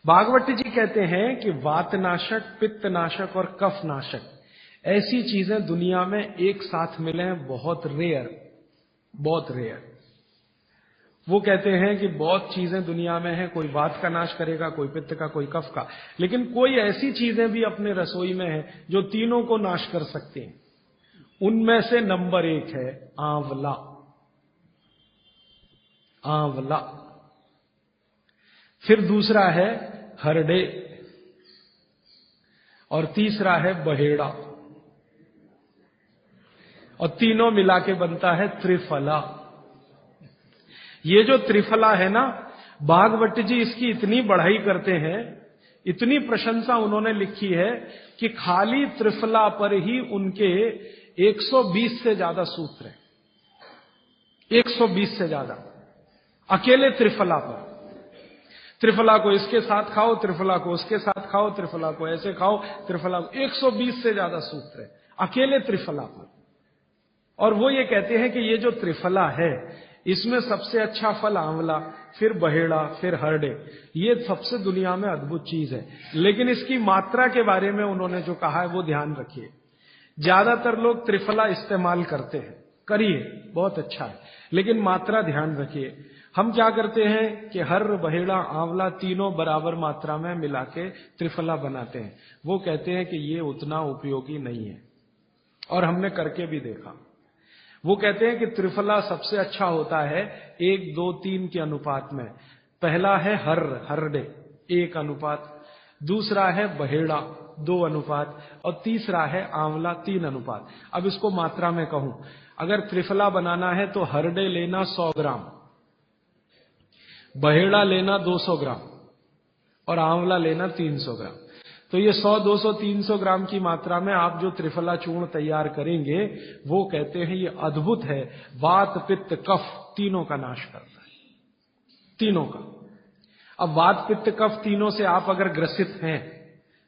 भागवत जी कहते हैं कि वातनाशक, पित्तनाशक और कफनाशक ऐसी चीजें दुनिया में एक साथ मिले हैं, बहुत रेयर, बहुत रेयर। वो कहते हैं कि बहुत चीजें दुनिया में हैं, कोई वात का नाश करेगा, कोई पित्त का, कोई कफ का, लेकिन कोई ऐसी चीजें भी अपने रसोई में है जो तीनों को नाश कर सकती हैं। उनमें से नंबर 1 है आंवला। आंवला। फिर दूसरा है हरडे और तीसरा है बहेड़ा और तीनों मिला के बनता है त्रिफला। ये जो त्रिफला है ना, भागवत जी इसकी इतनी बढ़ाई करते हैं, इतनी प्रशंसा उन्होंने लिखी है कि खाली त्रिफला पर ही उनके 120 से ज्यादा सूत्र हैं। 120 से ज्यादा अकेले त्रिफला पर। त्रिफला को इसके साथ खाओ, त्रिफला को उसके साथ खाओ, त्रिफला को ऐसे खाओ, त्रिफला को 120 से ज्यादा सूत्र है अकेले त्रिफला पर। और वो ये कहते हैं कि ये जो त्रिफला है, इसमें सबसे अच्छा फल आंवला, फिर बहेड़ा, फिर हरडे। ये सबसे दुनिया में अद्भुत चीज है। लेकिन इसकी मात्रा के बारे में उन्होंने जो कहा है वो ध्यान रखिए। ज्यादातर लोग त्रिफला इस्तेमाल करते हैं, करिए, बहुत अच्छा है, लेकिन मात्रा ध्यान रखिए। हम क्या करते हैं कि हर, बहेड़ा, आंवला तीनों बराबर मात्रा में मिला के त्रिफला बनाते हैं। वो कहते हैं कि ये उतना उपयोगी नहीं है, और हमने करके भी देखा। वो कहते हैं कि त्रिफला सबसे अच्छा होता है 1, 2, 3 के अनुपात में। पहला है हरडे 1 अनुपात, दूसरा है बहेड़ा 2 अनुपात और तीसरा है आंवला 3 अनुपात। अब इसको मात्रा में कहूं, अगर त्रिफला बनाना है तो हरडे लेना 100 ग्राम, बहेड़ा लेना 200 ग्राम और आंवला लेना 300 ग्राम। तो ये 100, 200, 300 ग्राम की मात्रा में आप जो त्रिफला चूर्ण तैयार करेंगे, वो कहते हैं ये अद्भुत है, वात, पित्त, कफ तीनों का नाश करता है, तीनों का। अब वात, पित्त, कफ तीनों से आप अगर ग्रसित हैं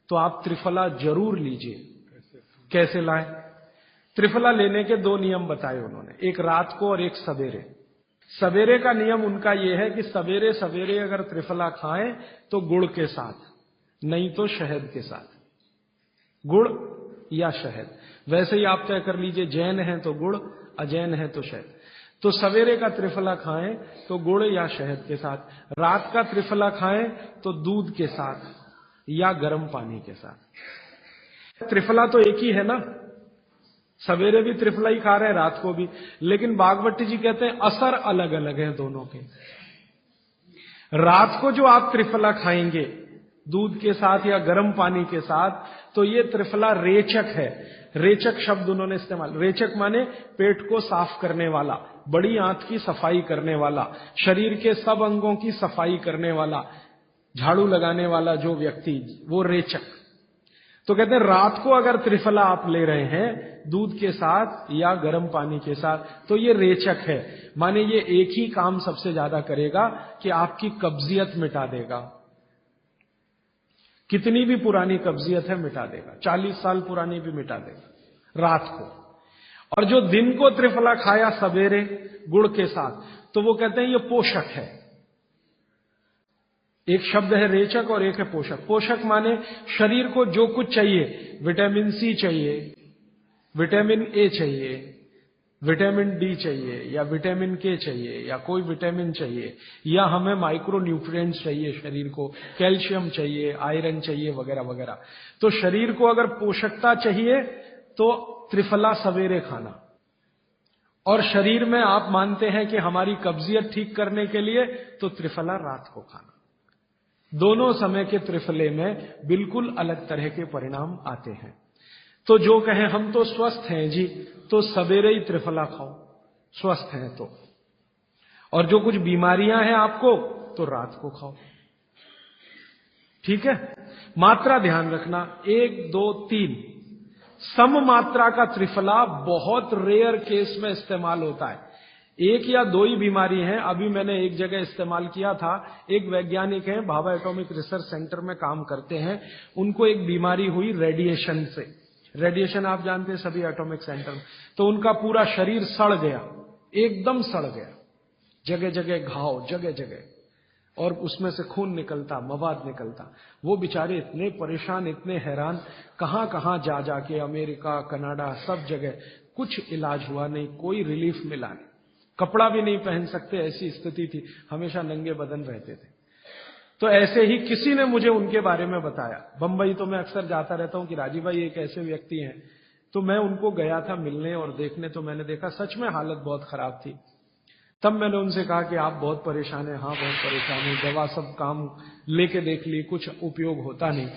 तो आप त्रिफला जरूर लीजिए। कैसे लाएं? त्रिफला लेने के 2 नियम बताए उन्होंने, एक रात को और एक सवेरे। सवेरे का नियम उनका यह है कि सवेरे सवेरे अगर त्रिफला खाएं तो गुड़ के साथ, नहीं तो शहद के साथ, गुड़ या शहद। वैसे ही आप तय कर लीजिए, जैन है तो गुड़, अजैन है तो शहद। तो सवेरे का त्रिफला खाएं तो गुड़ या शहद के साथ, रात का त्रिफला खाएं तो दूध के साथ या गर्म पानी के साथ। त्रिफला तो एक ही है ना, सवेरे भी त्रिफला ही खा रहे हैं, रात को भी। लेकिन भागवत जी कहते हैं असर अलग अलग है दोनों के। रात को जो आप त्रिफला खाएंगे दूध के साथ या गर्म पानी के साथ, तो ये त्रिफला रेचक है। रेचक शब्द उन्होंने इस्तेमाल, रेचक माने पेट को साफ करने वाला, बड़ी आंत की सफाई करने वाला, शरीर के सब अंगों की सफाई करने वाला, झाड़ू लगाने वाला जो व्यक्ति, वो रेचक। तो कहते हैं रात को अगर त्रिफला आप ले रहे हैं दूध के साथ या गर्म पानी के साथ, तो ये रेचक है, माने ये एक ही काम सबसे ज्यादा करेगा कि आपकी कब्जियत मिटा देगा। कितनी भी पुरानी कब्जियत है मिटा देगा, 40 साल पुरानी भी मिटा देगा रात को। और जो दिन को त्रिफला खाया सवेरे गुड़ के साथ, तो वो कहते हैं ये पोषक है। एक शब्द है रेचक और एक है पोषक। पोषक माने शरीर को जो कुछ चाहिए, विटामिन सी चाहिए, विटामिन ए चाहिए, विटामिन डी चाहिए, या विटामिन के चाहिए, या कोई विटामिन चाहिए, या हमें माइक्रो न्यूट्रिएंट्स चाहिए शरीर को, कैल्शियम चाहिए, आयरन चाहिए, वगैरह वगैरह। तो शरीर को अगर पोषकता चाहिए तो त्रिफला सवेरे खाना, और शरीर में आप मानते हैं कि हमारी कब्जियत ठीक करने के लिए तो त्रिफला रात को खाना। दोनों समय के त्रिफले में बिल्कुल अलग तरह के परिणाम आते हैं। तो जो कहें हम तो स्वस्थ हैं जी, तो सवेरे ही त्रिफला खाओ, स्वस्थ हैं तो। और जो कुछ बीमारियां हैं आपको, तो रात को खाओ। ठीक है? मात्रा ध्यान रखना, 1, 2, 3 सम मात्रा का त्रिफला बहुत रेयर केस में इस्तेमाल होता है। 1 या 2 ही बीमारी हैं। अभी मैंने एक जगह इस्तेमाल किया था, एक वैज्ञानिक हैं, भाभा एटॉमिक रिसर्च सेंटर में काम करते हैं, उनको एक बीमारी हुई रेडिएशन से। रेडिएशन आप जानते हैं सभी एटॉमिक सेंटर में। तो उनका पूरा शरीर सड़ गया, एकदम सड़ गया, जगह जगह घाव, जगह जगह। और उसमें से खून निकलता, मवाद निकलता। वो बेचारे इतने परेशान, इतने हैरान, कहां कहां जा जाके, अमेरिका, कनाडा, सब जगह कुछ इलाज हुआ नहीं, कोई रिलीफ मिला नहीं। कपड़ा भी नहीं पहन सकते, ऐसी स्थिति थी, हमेशा नंगे बदन रहते थे। तो ऐसे ही किसी ने मुझे उनके बारे में बताया। बंबई तो मैं अक्सर जाता रहता हूं कि राजीव भाई एक ऐसे व्यक्ति हैं। तो मैं उनको गया था मिलने और देखने, तो मैंने देखा सच में हालत बहुत खराब थी। तब मैंने उनसे कहा कि आप बहुत परेशान हैं। हाँ बहुत परेशान हूं, दवा सब काम लेके देख ली, कुछ उपयोग होता नहीं।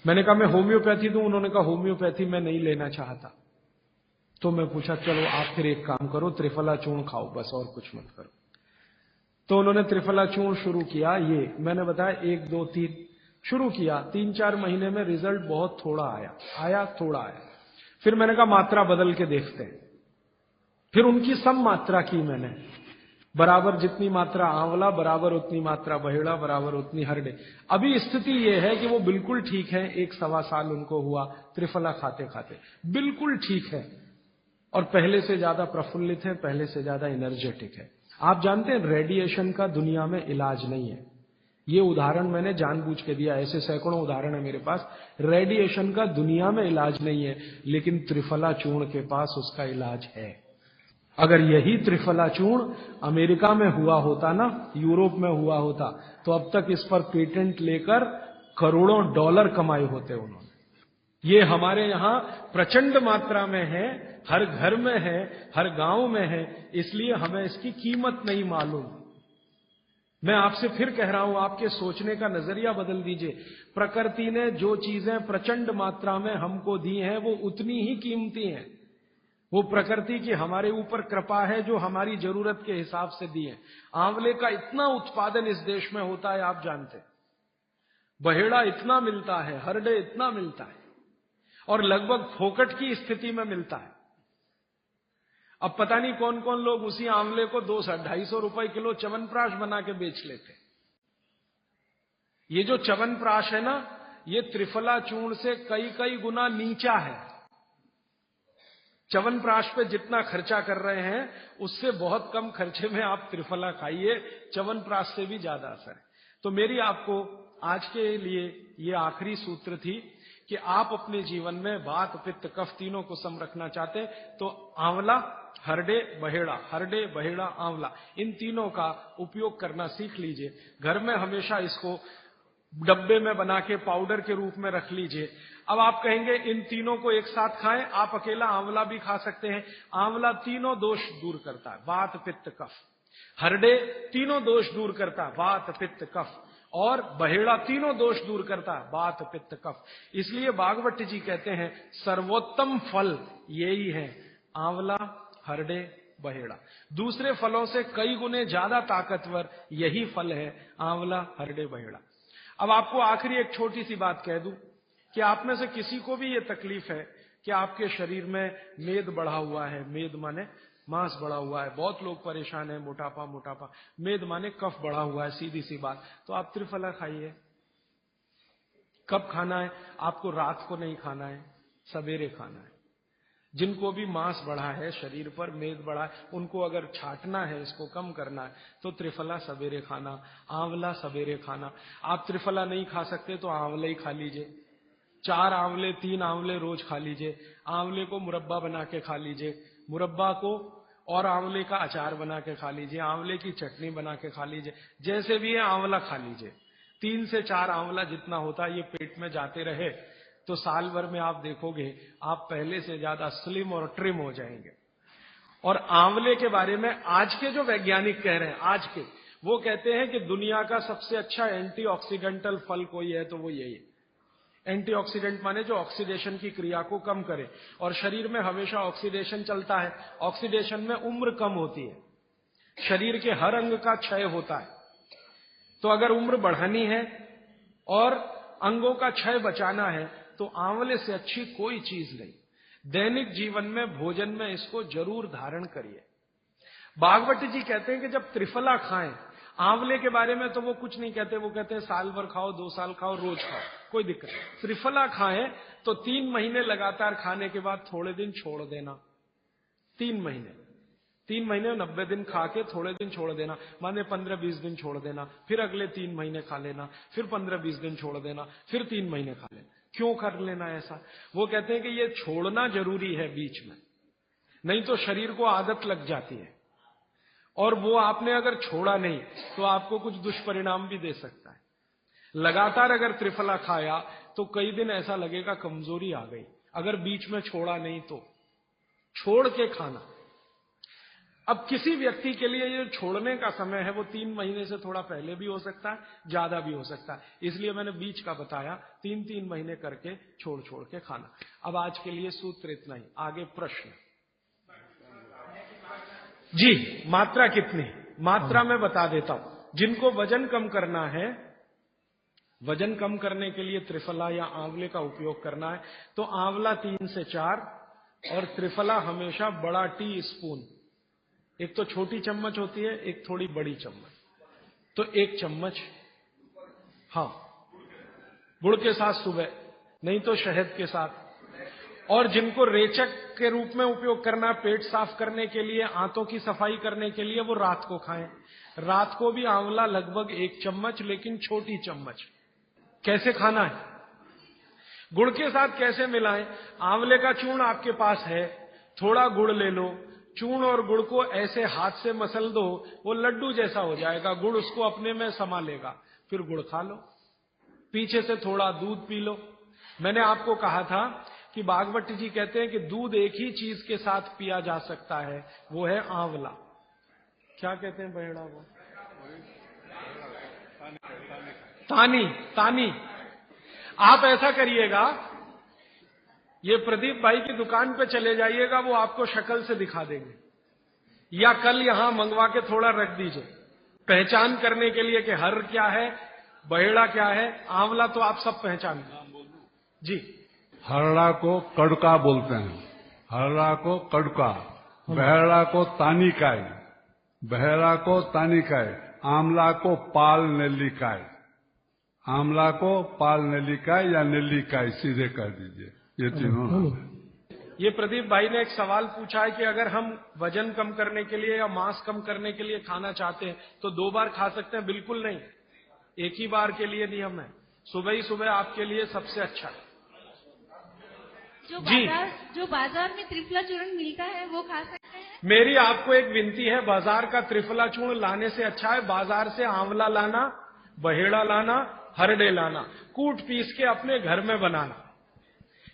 मैंने कहा मैं होम्योपैथी दूं? उन्होंने कहा होम्योपैथी मैं नहीं लेना चाहता। तो मैं पूछा चलो आप फिर एक काम करो, त्रिफला चूर्ण खाओ बस, और कुछ मत करो। तो उन्होंने त्रिफला चूर्ण शुरू किया। ये मैंने बताया 1 2 3 शुरू किया। 3-4 महीने में रिजल्ट बहुत थोड़ा आया, थोड़ा आया। फिर मैंने कहा मात्रा बदल के देखते हैं। फिर उनकी सम मात्रा की मैंने, बराबर जितनी मात्रा आंवला, बराबर उतनी मात्रा बहेड़ा, बराबर उतनी हरडे। अभी स्थिति यह है कि वो बिल्कुल ठीक है। 1-1.25 साल उनको हुआ त्रिफला खाते खाते, बिल्कुल ठीक है, और पहले से ज्यादा प्रफुल्लित है, पहले से ज्यादा एनर्जेटिक है। आप जानते हैं रेडिएशन का दुनिया में इलाज नहीं है। ये उदाहरण मैंने जानबूझ के दिया, ऐसे सैकड़ों उदाहरण है मेरे पास। रेडिएशन का दुनिया में इलाज नहीं है, लेकिन त्रिफला चूर्ण के पास उसका इलाज है। अगर यही त्रिफला चूर्ण अमेरिका में हुआ होता ना, यूरोप में हुआ होता, तो अब तक इस पर पेटेंट लेकर करोड़ों डॉलर कमाए होते उन्होंने। ये हमारे यहां प्रचंड मात्रा में है, हर घर में है, हर गांव में है, इसलिए हमें इसकी कीमत नहीं मालूम। मैं आपसे फिर कह रहा हूं, आपके सोचने का नजरिया बदल दीजिए। प्रकृति ने जो चीजें प्रचंड मात्रा में हमको दी हैं, वो उतनी ही कीमती हैं। वो प्रकृति की हमारे ऊपर कृपा है, जो हमारी जरूरत के हिसाब से दी है। आंवले का इतना उत्पादन इस देश में होता है, आप जानते हैं। बहेड़ा इतना मिलता है, हरडे इतना मिलता है, और लगभग फोकट की स्थिति में मिलता है। अब पता नहीं कौन कौन लोग उसी आंवले को 200-250 रुपए किलो च्यवनप्राश बना के बेच लेते। ये जो च्यवनप्राश है ना, ये त्रिफला चूर्ण से कई कई गुना नीचा है। च्यवनप्राश पे जितना खर्चा कर रहे हैं, उससे बहुत कम खर्चे में आप त्रिफला खाइए, च्यवनप्राश से भी ज्यादा असर है। तो मेरी आपको आज के लिए ये आखिरी सूत्र थी कि आप अपने जीवन में वात, पित्त, कफ तीनों को सम रखना चाहते हैं, तो आंवला, हरडे, बहेड़ा, हरडे, बहेड़ा, आंवला, इन तीनों का उपयोग करना सीख लीजिए। घर में हमेशा इसको डब्बे में बना के पाउडर के रूप में रख लीजिए। अब आप कहेंगे इन तीनों को एक साथ खाएं, आप अकेला आंवला भी खा सकते हैं। आंवला तीनों दोष दूर करता है, वात, पित्त, कफ। हरडे तीनों दोष दूर करता है, वात, पित्त, कफ। और बहेड़ा तीनों दोष दूर करता है, वात, पित्त, कफ। इसलिए भागवत जी कहते हैं सर्वोत्तम फल यही है, आंवला, हरडे, बहेड़ा। दूसरे फलों से कई गुने ज्यादा ताकतवर यही फल है, आंवला, हरडे, बहेड़ा। अब आपको आखिरी एक छोटी सी बात कह दूं कि आप में से किसी को भी ये तकलीफ है कि आपके शरीर में मेद बढ़ा हुआ है, मेद माने मांस बढ़ा हुआ है, बहुत लोग परेशान है, मोटापा मोटापा, मेद माने कफ बढ़ा हुआ है, सीधी सी बात, तो आप त्रिफला खाइए। कब खाना है? आपको रात को नहीं खाना है, सवेरे खाना है। जिनको भी मांस बढ़ा है शरीर पर, मेद बढ़ा है, उनको अगर छाटना है, इसको कम करना है, तो त्रिफला सवेरे खाना, आंवला सवेरे खाना। आप त्रिफला नहीं खा सकते तो आंवले ही खा लीजिए। 4 आंवले, 3 आंवले रोज खा लीजिए। आंवले को मुरब्बा बना के खा लीजिए, मुरब्बा को और आंवले का अचार बना के खा लीजिए, आंवले की चटनी बना के खा लीजिए, जैसे भी है आंवला खा लीजिए। 3 से 4 आंवला जितना होता है, ये पेट में जाते रहे तो साल भर में आप देखोगे आप पहले से ज्यादा स्लिम और ट्रिम हो जाएंगे। और आंवले के बारे में आज के जो वैज्ञानिक कह रहे हैं, आज के, वो कहते हैं कि दुनिया का सबसे अच्छा एंटीऑक्सीडेंटल फल कोई है तो वो यही है। एंटीऑक्सीडेंट माने जो ऑक्सीडेशन की क्रिया को कम करे, और शरीर में हमेशा ऑक्सीडेशन चलता है। ऑक्सीडेशन में उम्र कम होती है, शरीर के हर अंग का क्षय होता है। तो अगर उम्र बढ़ानी है और अंगों का क्षय बचाना है, तो आंवले से अच्छी कोई चीज नहीं। दैनिक जीवन में, भोजन में इसको जरूर धारण करिए। भागवत जी कहते हैं कि जब त्रिफला खाएं, आंवले के बारे में तो वो कुछ नहीं कहते, वो कहते हैं साल भर खाओ, 2 साल खाओ, रोज खाओ, कोई दिक्कत नहीं। त्रिफला खाएं तो 3 महीने लगातार खाने के बाद थोड़े दिन छोड़ देना, 3 महीने। 3 महीने 90 दिन खा के थोड़े दिन छोड़ देना, माने 15-20 दिन छोड़ देना, फिर अगले 3 महीने खा लेना, फिर 15-20 दिन छोड़ देना, फिर 3 महीने खा लेना। क्यों कर लेना ऐसा? वो कहते हैं कि ये छोड़ना जरूरी है बीच में, नहीं तो शरीर को आदत लग जाती है, और वो आपने अगर छोड़ा नहीं तो आपको कुछ दुष्परिणाम भी दे सकता है। लगातार अगर त्रिफला खाया तो कई दिन ऐसा लगेगा कमजोरी आ गई, अगर बीच में छोड़ा नहीं तो। छोड़ के खाना। अब किसी व्यक्ति के लिए ये छोड़ने का समय है वो 3 महीने से थोड़ा पहले भी हो सकता है, ज्यादा भी हो सकता है, इसलिए मैंने बीच का बताया। 3-3 महीने करके छोड़ छोड़ के खाना। अब आज के लिए सूत्र इतना ही, आगे प्रश्न। जी, मात्रा कितनी? मात्रा मैं बता देता हूं। जिनको वजन कम करना है, वजन कम करने के लिए त्रिफला या आंवले का उपयोग करना है, तो आंवला 3 से 4 और त्रिफला हमेशा बड़ा टी स्पून, एक तो छोटी चम्मच होती है, एक थोड़ी बड़ी चम्मच, तो 1 चम्मच। हाँ, गुड़ के साथ सुबह, नहीं तो शहद के साथ। और जिनको रेचक के रूप में उपयोग करना, पेट साफ करने के लिए, आंतों की सफाई करने के लिए, वो रात को खाएं। रात को भी आंवला लगभग 1 चम्मच, लेकिन छोटी चम्मच। कैसे खाना है? गुड़ के साथ कैसे मिलाएं? आंवले का चूर्ण आपके पास है, थोड़ा गुड़ ले लो, चूर्ण और गुड़ को ऐसे हाथ से मसल दो, वो लड्डू जैसा हो जाएगा, गुड़ उसको अपने में समा लेगा, फिर गुड़ खा लो। पीछे से थोड़ा दूध पी लो। मैंने आपको कहा था कि भागवत जी कहते हैं कि दूध एक ही चीज के साथ पिया जा सकता है, वो है आंवला। क्या कहते हैं बहेड़ा वो? तानी। तानी। आप ऐसा करिएगा, ये प्रदीप भाई की दुकान पे चले जाइएगा, वो आपको शक्ल से दिखा देंगे, या कल यहां मंगवा के थोड़ा रख दीजिए, पहचान करने के लिए कि हर क्या है, बहेड़ा क्या है, आंवला तो आप सब पहचान जी। हरड़ा को कड़का बोलते हैं, हरड़ा को कड़का, बहेड़ा को तानिकाय, बहेड़ा को तानिकाय, आंवला को पाल नेल्लिकाय, आंवला को पाल नेल्लिकाय या नेल्लिकाय सीधे कर दीजिए, ये तीनों नाम है। ये प्रदीप भाई ने एक सवाल पूछा है कि अगर हम वजन कम करने के लिए या मांस कम करने के लिए खाना चाहते हैं तो 2 बार खा सकते हैं? बिल्कुल नहीं, एक ही बार के लिए नियम है। सुबह ही सुबह आपके लिए सबसे अच्छा है। जो बाजार में त्रिफला चूर्ण मिलता है वो खा सकते हैं? मेरी आपको एक विनती है, बाजार का त्रिफला चूर्ण लाने से अच्छा है बाजार से आंवला लाना, बहेड़ा लाना, हरड़े लाना, कूट पीस के अपने घर में बनाना।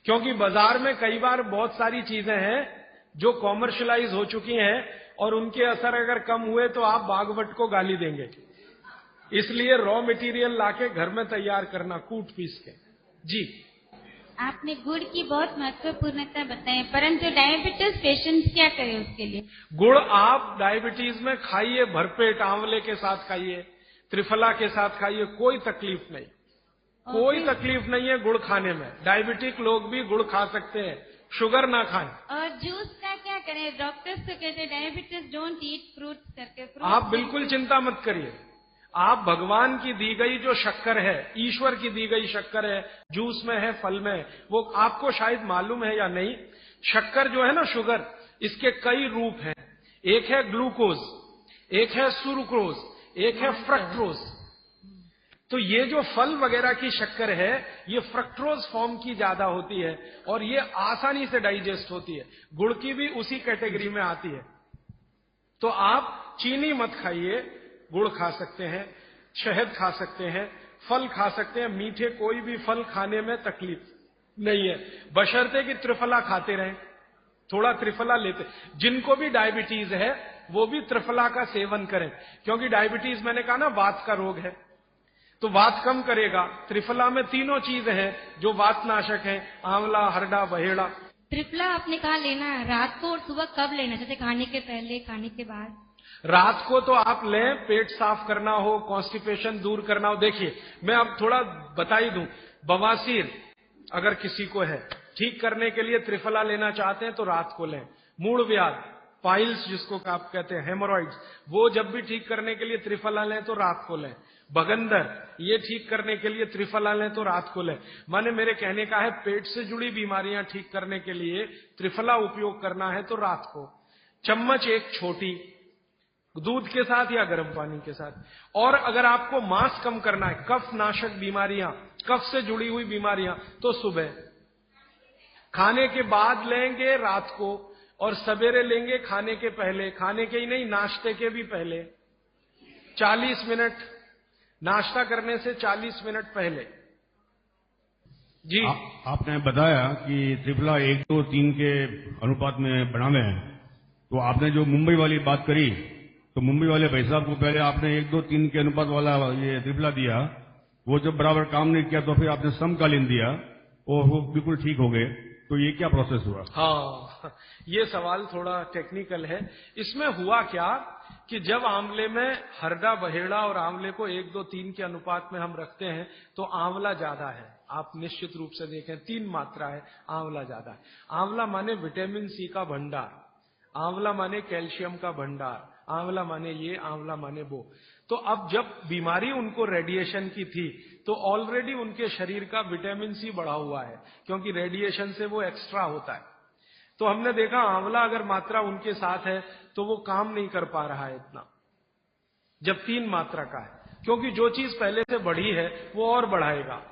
क्योंकि बाजार में कई बार बहुत सारी चीजें हैं जो कॉमर्शलाइज हो चुकी हैं, और उनके असर अगर कम हुए तो आप भागवत को गाली देंगे। इसलिए रॉ मटेरियल लाके घर में तैयार करना, कूट पीस के। जी, आपने गुड़ की बहुत महत्वपूर्णता बताई, परंतु डायबिटीज पेशेंट्स क्या करें उसके लिए? गुड़ आप डायबिटीज में खाइए, भरपेट आंवले के साथ खाइए, त्रिफला के साथ खाइए, कोई तकलीफ नहीं, कोई तकलीफ नहीं है गुड़ खाने में। डायबिटिक लोग भी गुड़ खा सकते हैं, शुगर ना खाएं। और जूस का क्या करें? डॉक्टर्स तो कहते हैं डायबिटीज डोंट ईट फ्रूट्स करके। आप बिल्कुल चिंता मत करिए, आप भगवान की दी गई जो शक्कर है, ईश्वर की दी गई शक्कर है, जूस में है, फल में है, वो आपको शायद मालूम है या नहीं। शक्कर जो है ना, शुगर, इसके कई रूप हैं। एक है ग्लूकोज, एक है सुक्रोज, एक है फ्रक्टोज। तो ये जो फल वगैरह की शक्कर है, ये फ्रक्टोज फॉर्म की ज्यादा होती है और ये आसानी से डाइजेस्ट होती है। गुड़ की भी उसी कैटेगरी में आती है। तो आप चीनी मत खाइए, गुड़ खा सकते हैं, शहद खा सकते हैं, फल खा सकते हैं। मीठे कोई भी फल खाने में तकलीफ नहीं है, बशर्ते कि त्रिफला खाते रहें, थोड़ा त्रिफला लेते। जिनको भी डायबिटीज है वो भी त्रिफला का सेवन करें, क्योंकि डायबिटीज मैंने कहा ना वात का रोग है, तो वात कम करेगा। त्रिफला में तीनों चीज है जो वातनाशक है, आंवला, हरड़ा, बहेड़ा। त्रिफला आपने कहा लेना है रात को और सुबह कब लेना? जैसे खाने के पहले, खाने के बाद? रात को तो आप लें, पेट साफ करना हो, कॉन्स्टिपेशन दूर करना हो। देखिए, मैं अब थोड़ा बता ही दूं, बवासीर अगर किसी को है, ठीक करने के लिए त्रिफला लेना चाहते हैं तो रात को लें। मूड व्याध, पाइल्स जिसको आप कहते हैं, हेमोरॉइड्स, वो जब भी ठीक करने के लिए त्रिफला लें तो रात को लें। बगंदर, ये ठीक करने के लिए त्रिफला लें तो रात को लें। माने मेरे कहने का है, पेट से जुड़ी बीमारियां ठीक करने के लिए त्रिफला उपयोग करना है तो रात को। चम्मच एक छोटी, दूध के साथ या गर्म पानी के साथ। और अगर आपको मांस कम करना है, कफ नाशक बीमारियां, कफ से जुड़ी हुई बीमारियां, तो सुबह खाने के बाद लेंगे, रात को, और सवेरे लेंगे खाने के पहले, खाने के ही नहीं नाश्ते के भी पहले 40 मिनट, नाश्ता करने से 40 मिनट पहले। जी आपने बताया कि त्रिफला 1, 2, 3 के अनुपात में बनावे हैं, तो आपने जो मुंबई वाली बात करी, तो मुंबई वाले भाई साहब को पहले आपने 1, 2, 3 के अनुपात वाला ये त्रिफला दिया, वो जब बराबर काम नहीं किया तो फिर आपने समकालीन दिया और वो बिल्कुल ठीक हो गए। तो ये क्या प्रोसेस हुआ? हाँ, ये सवाल थोड़ा टेक्निकल है। इसमें हुआ क्या कि जब आंवले में हरड़ा बहेड़ा और आंवले को 1, 2, 3 के अनुपात में हम रखते हैं तो आंवला ज्यादा है। आप निश्चित रूप से देखें 3 मात्रा है, आंवला ज्यादा है। आंवला माने विटामिन सी का भंडार, आंवला माने कैल्शियम का भंडार, आंवला माने ये, आंवला माने वो। तो अब जब बीमारी उनको रेडिएशन की थी तो ऑलरेडी उनके शरीर का विटामिन सी बढ़ा हुआ है, क्योंकि रेडिएशन से वो एक्स्ट्रा होता है। तो हमने देखा आंवला अगर मात्रा उनके साथ है तो वो काम नहीं कर पा रहा है इतना, जब 3 मात्रा का है, क्योंकि जो चीज पहले से बढ़ी है वो और बढ़ाएगा।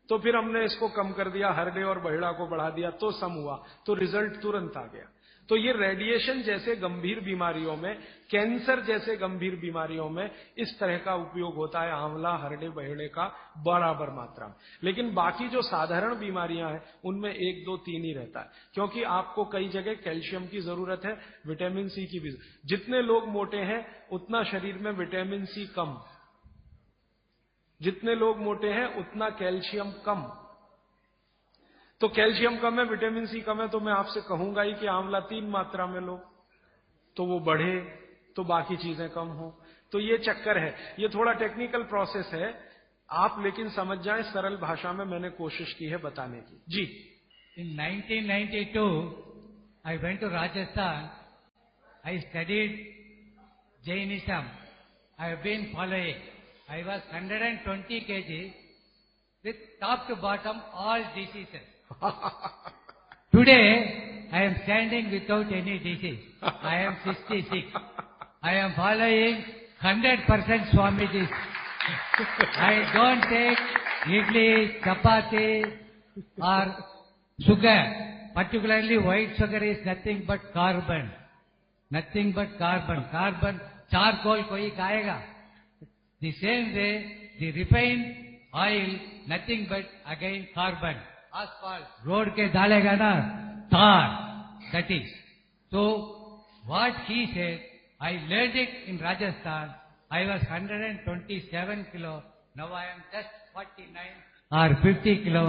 तो फिर हमने इसको कम कर दिया, हरडे और बहेड़ा को बढ़ा दिया, तो सम हुआ, तो रिजल्ट तुरंत आ गया। तो ये रेडिएशन जैसे गंभीर बीमारियों में, कैंसर जैसे गंभीर बीमारियों में इस तरह का उपयोग होता है आंवला, हरडे बहेड़े का बराबर मात्रा में। लेकिन बाकी जो साधारण बीमारियां हैं उनमें 1, 2, 3 ही रहता है, क्योंकि आपको कई जगह कैल्शियम की जरूरत है, विटामिन सी की भी। जितने लोग मोटे हैं उतना शरीर में विटामिन सी कम, जितने लोग मोटे हैं उतना कैल्शियम कम। तो कैल्शियम कम है, विटामिन सी कम है, तो मैं आपसे कहूंगा ही कि आंवला 3 मात्रा में लो तो वो बढ़े, तो बाकी चीजें कम हो। तो ये चक्कर है, ये थोड़ा टेक्निकल प्रोसेस है, आप लेकिन समझ जाएं, सरल भाषा में मैंने कोशिश की है बताने की। जी। In 1992, I went to Rajasthan. I studied Jainism. I have been following. I was 120 kg with top to bottom all diseases. Today, I am standing without any disease. I am 66. I am following 100% Swamiji's. I don't take idli, chapati or sugar. Particularly white sugar is nothing but carbon. Nothing but carbon. Carbon, charcoal koi खाएगा. The same way, the refined oil, nothing but again carbon. Asphalt, road के डालेगा ना, tar, that is. So, what he said, I learned it in Rajasthan. I was 127 kilo. Now I am just 49 or 50 kilo.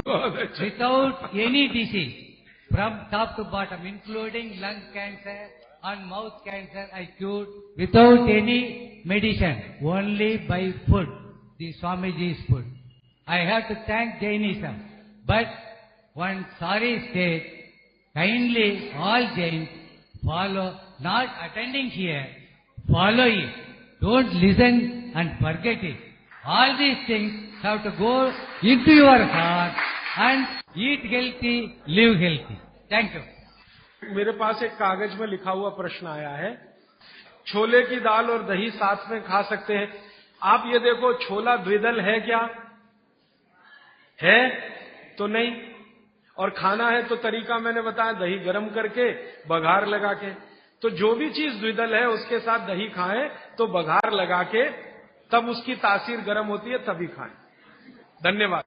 Without any disease, from top to bottom, including lung cancer and mouth cancer, I cured without any medicine, only by food, the Swamiji's food. I have to thank Jainism. But one sorry state, kindly all Jains follow, not attending here, follow it. Don't listen and forget it. All these things have to go into your heart and eat healthy, live healthy. Thank you. मेरे पास एक कागज में लिखा हुआ प्रश्न आया है, छोले की दाल और दही साथ में खा सकते हैं? आप ये देखो, छोला द्विदल है क्या? है तो नहीं। और खाना है तो तरीका मैंने बताया, दही गर्म करके बघार लगा के। तो जो भी चीज द्विदल है उसके साथ दही खाएं तो बघार लगा के, तब उसकी तासीर गर्म होती है, तभी खाएं। धन्यवाद।